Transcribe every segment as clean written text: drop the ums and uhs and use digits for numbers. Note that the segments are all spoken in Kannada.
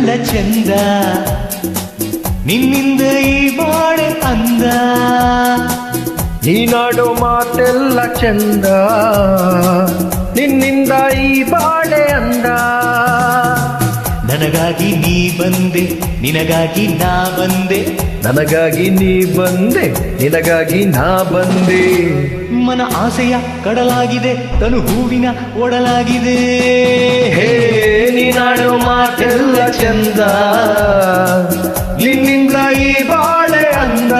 ಮಾತೆಲ್ಲ ಚಂದ, ನಿನ್ನಿಂದ ಈ ಬಾಳೆ ಅಂದ. ನೀನಾಡೋ ಮಾತೆಲ್ಲ ಚಂದ, ನಿನ್ನಿಂದ ಈ ಬಾಳೆ ಅಂದ. ನನಗಾಗಿ ನೀ ಬಂದೆ, ನಿನಗಾಗಿ ನಾ ಬಂದೆ. ನನಗಾಗಿ ನೀ ಬಂದೆ, ನಿನಗಾಗಿ ನಾ ಬಂದೆ. ಮನ ಆಸೆಯ ಕಡಲಾಗಿದೆ, ತನು ಹೂವಿನ ಒಡಲಾಗಿದೆ. ಹೇ ನೀನಾಡೋ ಮಾತೆಲ್ಲ ಚಂದ, ನಿನ್ನಿಂದ ಈ ಬಾಳೆ ಅಂದ.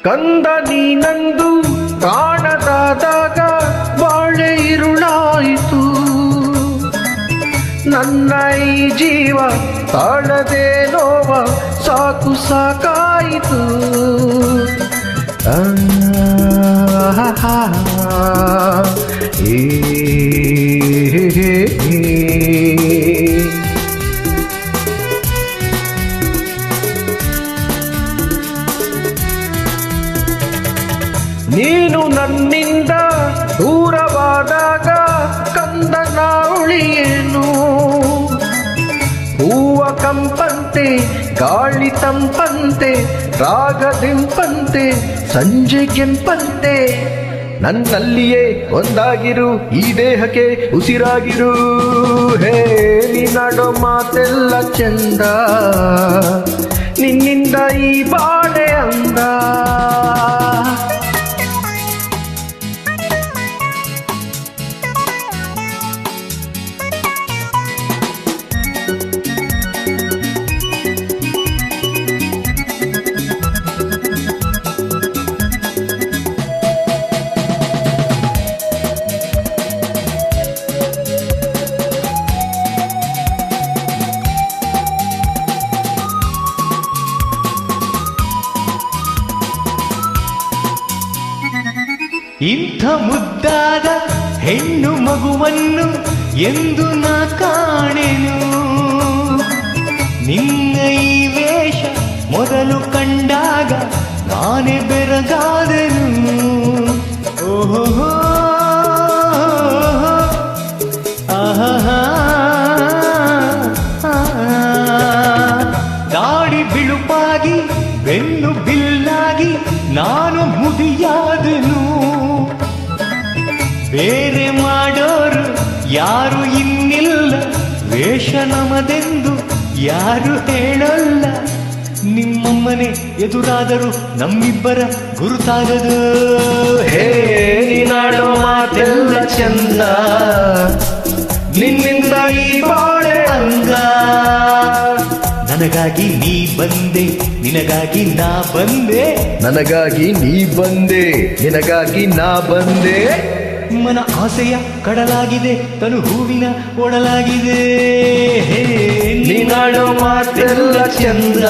ಕಂದ ನೀನಂದು ಕಾಣದಾದಾಗ ಬಾಳೆ ಇರುಳಾಯಿತು. ನನ್ನ ಈ ಜೀವ ತಾಳದೆ ನೋವ ಸಾಕು ಸಾಕಾಯಿತು. ನೀನು ನನ್ನಿಂದ ದೂರವಾದಾಗ ಕಂದನ ಉಳಿಯೇನು. ಹೂವ ಕಂಪಂತೆ ಗಾಳಿ ತಂಪಂತೆ ರಾಗದಿಂಪಂತೆ ಸಂಜೆ ಕೆಂಪಂತೆ ನನ್ನಲ್ಲಿಯೇ ಒಂದಾಗಿರು, ಈ ದೇಹಕ್ಕೆ ಉಸಿರಾಗಿರು. ಹೇ ನೀನಾಡೋ ಮಾತೆಲ್ಲ ಚಂದ, ನಿನ್ನಿಂದ ಈ ಬಾಳೆ ಅಂದ. ಇಂಥ ಮುದ್ದಾದ ಹೆಣ್ಣು ಮಗುವನ್ನು ಎಂದು ನಾ ಕಾಣೆನು. ನಿನ್ನ ಈ ವೇಷ ಮೊದಲು ಕಂಡಾಗ ನಾನೇ ಬೆರಗಾದೆನು. ಓಹೋ ಆಹಾ, ದಾಡಿ ಬಿಳುಪಾಗಿ ಬೆನ್ನು ಬಿಲ್ಲಾಗಿ ನಾನು ಮುದಿಯಾದೆನು. ಬೇರೆ ಮಾಡೋರು ಯಾರು ಇನ್ನಿಲ್ಲ, ವೇಷ ನಮದೆಂದು ಯಾರು ಹೇಳಲ್ಲ. ನಿಮ್ಮಮ್ಮನೆ ಎದುರಾದರೂ ನಮ್ಮಿಬ್ಬರ ಗುರುತಾಗದು. ಹೇ ನೀನಾಡೋ ಮಾತೆಲ್ಲ ಚಂದ, ನಿನ್ನಿಂದ ಈ ಬಾಳೆ ಅಂದ. ನನಗಾಗಿ ನೀ ಬಂದೆ, ನಿನಗಾಗಿ ನಾ ಬಂದೆ. ನನಗಾಗಿ ನೀ ಬಂದೆ, ನಿನಗಾಗಿ ನಾ ಬಂದೆ. ಮನ ಆಸೆಯ ಕಡಲಾಗಿದೆ, ತನು ಹೂವಿನ ಒಡಲಾಗಿದೆ. ನೀನಾಡೋ ಮಾತೆಲ್ಲ ಚಂದ,